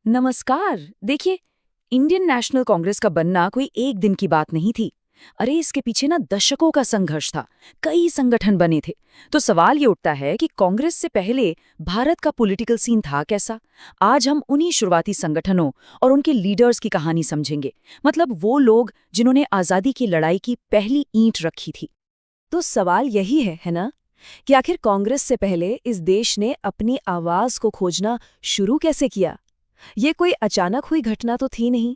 नमस्कार। देखिए, Indian national Congress का बनना कोई एक दिन की बात नहीं थी। अरे इसके पीछे ना दशकों का संघर्ष था। कई संगठन बने थे। तो सवाल ये उठता है कि कांग्रेस से पहले भारत का पॉलिटिकल सीन था कैसा। आज हम उन्हीं शुरुआती संगठनों और उनके लीडर्स की कहानी समझेंगे। मतलब वो लोग जिन्होंने आजादी की लड़ाई की पहली ईंट रखी थी। तो सवाल यही है ना, कि आखिर कांग्रेस से पहले इस देश ने अपनी आवाज को खोजना शुरू कैसे किया। ये कोई अचानक हुई घटना तो थी नहीं।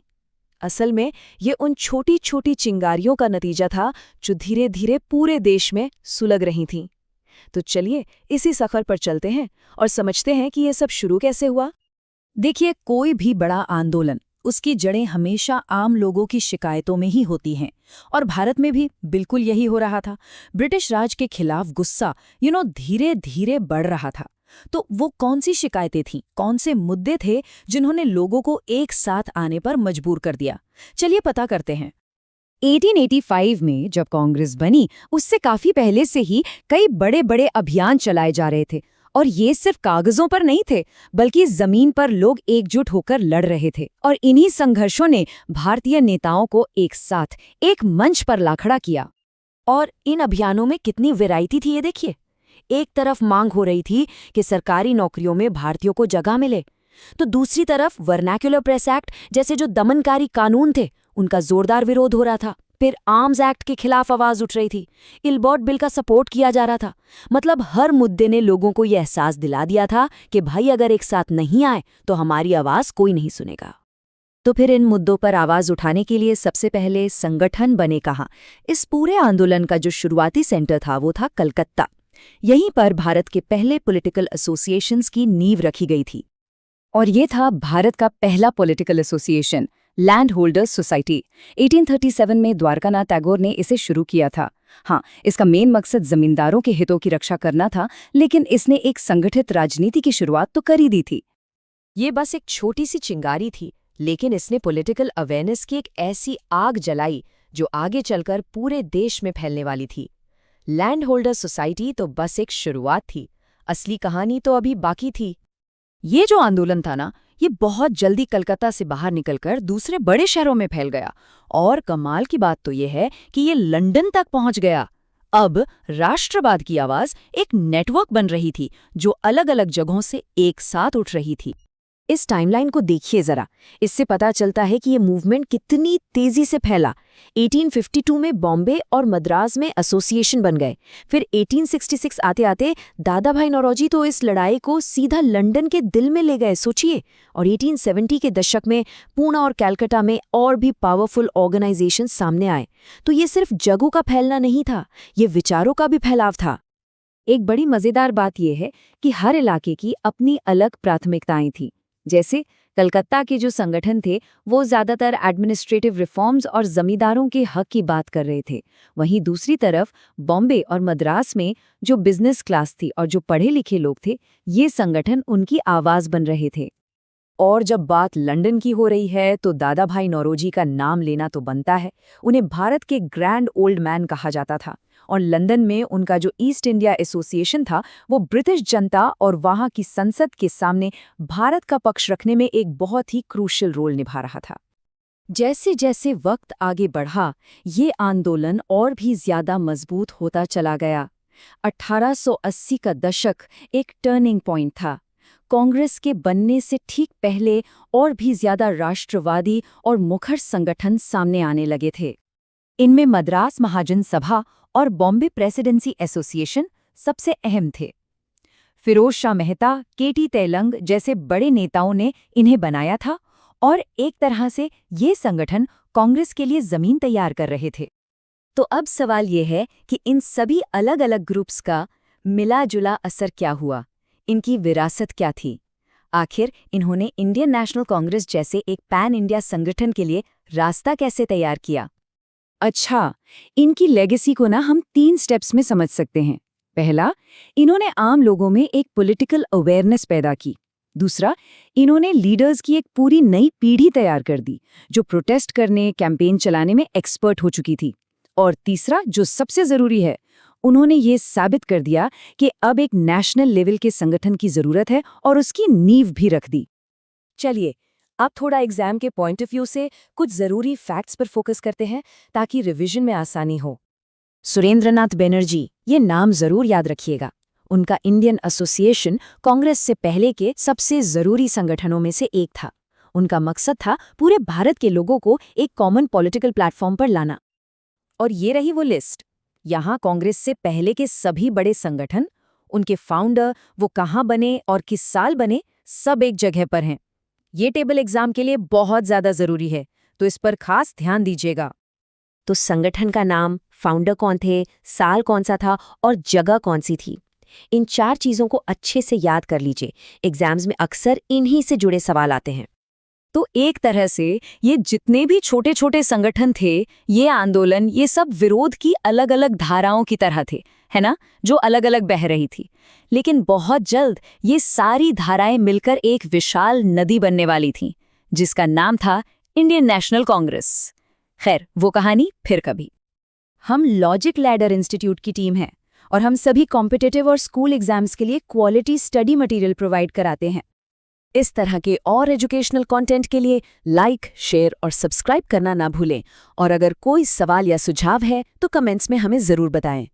असल में ये उन छोटी छोटी चिंगारियों का नतीजा था जो धीरे धीरे पूरे देश में सुलग रही थीं। तो चलिए इसी सफर पर चलते हैं और समझते हैं कि ये सब शुरू कैसे हुआ। देखिए, कोई भी बड़ा आंदोलन उसकी जड़ें हमेशा आम लोगों की शिकायतों में ही होती हैं। और भारत में भी बिल्कुल यही हो रहा था। ब्रिटिश राज के खिलाफ गुस्सा धीरे धीरे बढ़ रहा था। तो वो कौन सी शिकायतें थीं, कौन से मुद्दे थे जिन्होंने लोगों को एक साथ आने पर मजबूर कर दिया। चलिए पता करते हैं। 1885 में जब कांग्रेस बनी, उससे काफी पहले से ही कई बड़े बड़े अभियान चलाए जा रहे थे। और ये सिर्फ कागजों पर नहीं थे, बल्कि जमीन पर लोग एकजुट होकर लड़ रहे थे। और इन्हीं संघर्षों ने भारतीय नेताओं को एक साथ एक मंच पर ला खड़ा किया। और इन अभियानों में कितनी वैरायटी थी ये देखिए। एक तरफ मांग हो रही थी कि सरकारी नौकरियों में भारतीयों को जगह मिले, तो दूसरी तरफ वर्नैक्युलर प्रेस एक्ट जैसे जो दमनकारी कानून थे उनका जोरदार विरोध हो रहा था। फिर आर्म्स एक्ट के खिलाफ आवाज उठ रही थी। इल्बॉर्ट बिल का सपोर्ट किया जा रहा था। मतलब हर मुद्दे ने लोगों को यह एहसास दिला दिया था कि भाई अगर एक साथ नहीं आए तो हमारी आवाज कोई नहीं सुनेगा। तो फिर इन मुद्दों पर आवाज उठाने के लिए सबसे पहले संगठन बने कहाँ। इस पूरे आंदोलन का जो शुरुआती सेंटर था वो था कलकत्ता। यहीं पर भारत के पहले पॉलिटिकल एसोसिएशंस की नींव रखी गई थी। और ये था भारत का पहला political association, land holders society. 1837 में द्वारकानाथ टैगोर ने इसे शुरू किया था। हाँ, इसका मेन मकसद जमींदारों के हितों की रक्षा करना था, लेकिन इसने एक संगठित राजनीति की शुरुआत तो कर ही दी थी। ये बस एक छोटी सी चिंगारी थी, लेकिन इसने पॉलिटिकल अवेयरनेस की एक ऐसी आग जलाई जो आगे चलकर पूरे देश में फैलने वाली थी। लैंड होल्डर सोसाइटी तो बस एक शुरुआत थी, असली कहानी तो अभी बाकी थी। ये जो आंदोलन था ना, ये बहुत जल्दी कलकत्ता से बाहर निकलकर दूसरे बड़े शहरों में फैल गया। और कमाल की बात तो ये है कि ये लंदन तक पहुंच गया। अब राष्ट्रवाद की आवाज एक नेटवर्क बन रही थी जो अलग अलग जगहों से एक साथ उठ रही थी। इस टाइमलाइन को देखिए जरा। इससे पता चलता है कि ये मूवमेंट कितनी तेजी से फैला। 1852 में बॉम्बे और मद्रास में एसोसिएशन बन गए। फिर 1866 आते आते दादा भाई नौरोजी तो इस लड़ाई को सीधा लंदन के दिल में ले गए, सोचिए। और 1870 के दशक में पूना और कलकत्ता में और भी पावरफुल ऑर्गेनाइजेशन सामने आए। तो ये सिर्फ जगहों का फैलना नहीं था, ये विचारों का भी फैलाव था। एक बड़ी मजेदार बात यह है कि हर इलाके की अपनी अलग प्राथमिकताएं थीं। जैसे कलकत्ता के जो संगठन थे वो ज्यादातर एडमिनिस्ट्रेटिव रिफॉर्म्स और जमींदारों के हक की बात कर रहे थे। वहीं दूसरी तरफ बॉम्बे और मद्रास में जो बिजनेस क्लास थी और जो पढ़े लिखे लोग थे, ये संगठन उनकी आवाज बन रहे थे। और जब बात लंदन की हो रही है तो दादा भाई नौरोजी का नाम लेना तो बनता है। उन्हें भारत के ग्रैंड ओल्ड मैन कहा जाता था। और लंदन में उनका जो ईस्ट इंडिया एसोसिएशन था वो ब्रिटिश जनता और वहाँ की संसद के सामने भारत का पक्ष रखने में एक बहुत ही क्रूशियल रोल निभा रहा था। जैसे जैसे वक्त आगे बढ़ा, ये आंदोलन और भी ज्यादा मजबूत होता चला गया। 1880 का दशक एक टर्निंग पॉइंट था। कांग्रेस के बनने से ठीक पहले और भी ज्यादा राष्ट्रवादी और मुखर संगठन सामने आने लगे थे। इनमें मद्रास महाजन सभा और बॉम्बे प्रेसिडेंसी एसोसिएशन सबसे अहम थे। फिरोज शाह मेहता, केटी तेलंग जैसे बड़े नेताओं ने इन्हें बनाया था। और एक तरह से ये संगठन कांग्रेस के लिए जमीन तैयार कर रहे थे। तो अब सवाल ये है कि इन सभी अलग अलग ग्रुप्स का मिला जुला असर क्या हुआ, इनकी विरासत क्या थी। आखिर इन्होंने इंडियन नेशनल कांग्रेस जैसे एक पैन इंडिया संगठन के लिए रास्ता कैसे तैयार किया। अच्छा, इनकी लेगेसी को ना हम 3 स्टेप्स में समझ सकते हैं। पहला, इन्होंने आम लोगों में एक पॉलिटिकल अवेयरनेस पैदा की। दूसरा, इन्होंने लीडर्स की एक पूरी नई पीढ़ी तैयार कर दी जो प्रोटेस्ट करने, कैंपेन चलाने में एक्सपर्ट हो चुकी थी। और तीसरा, जो सबसे जरूरी है, उन्होंने ये साबित कर दिया कि अब एक नेशनल लेवल के संगठन की जरूरत है और उसकी नींव भी रख दी। चलिए आप थोड़ा एग्जाम के पॉइंट ऑफ व्यू से कुछ ज़रूरी फैक्ट्स पर फोकस करते हैं ताकि रिवीजन में आसानी हो। सुरेंद्रनाथ बनर्जी, ये नाम जरूर याद रखिएगा। उनका इंडियन एसोसिएशन कांग्रेस से पहले के सबसे जरूरी संगठनों में से एक था। उनका मकसद था पूरे भारत के लोगों को एक कॉमन पॉलिटिकल प्लेटफॉर्म पर लाना। और ये रही वो लिस्ट। यहाँ कांग्रेस से पहले के सभी बड़े संगठन, उनके फाउंडर, वो कहाँ बने और किस साल बने, सब एक जगह पर हैं। ये टेबल एग्जाम के लिए बहुत ज्यादा जरूरी है, तो इस पर खास ध्यान दीजिएगा। तो संगठन का नाम, फाउंडर कौन थे, साल कौन सा था और जगह कौन सी थी, इन 4 चीज़ों को अच्छे से याद कर लीजिए। एग्जाम्स में अक्सर इन्हीं से जुड़े सवाल आते हैं। तो एक तरह से ये जितने भी छोटे छोटे संगठन थे, ये आंदोलन, ये सब विरोध की अलग अलग धाराओं की तरह थे, है ना, जो अलग अलग बह रही थी। लेकिन बहुत जल्द ये सारी धाराएं मिलकर एक विशाल नदी बनने वाली थीं, जिसका नाम था इंडियन नेशनल कांग्रेस। खैर, वो कहानी फिर कभी। हम लॉजिक लैडर इंस्टीट्यूट की टीम है और हम सभी कॉम्पिटिटिव और स्कूल एग्जाम्स के लिए क्वालिटी स्टडी मटेरियल प्रोवाइड कराते हैं। इस तरह के और एजुकेशनल कंटेंट के लिए लाइक, शेयर और सब्सक्राइब करना ना भूलें। और अगर कोई सवाल या सुझाव है तो कमेंट्स में हमें ज़रूर बताएं।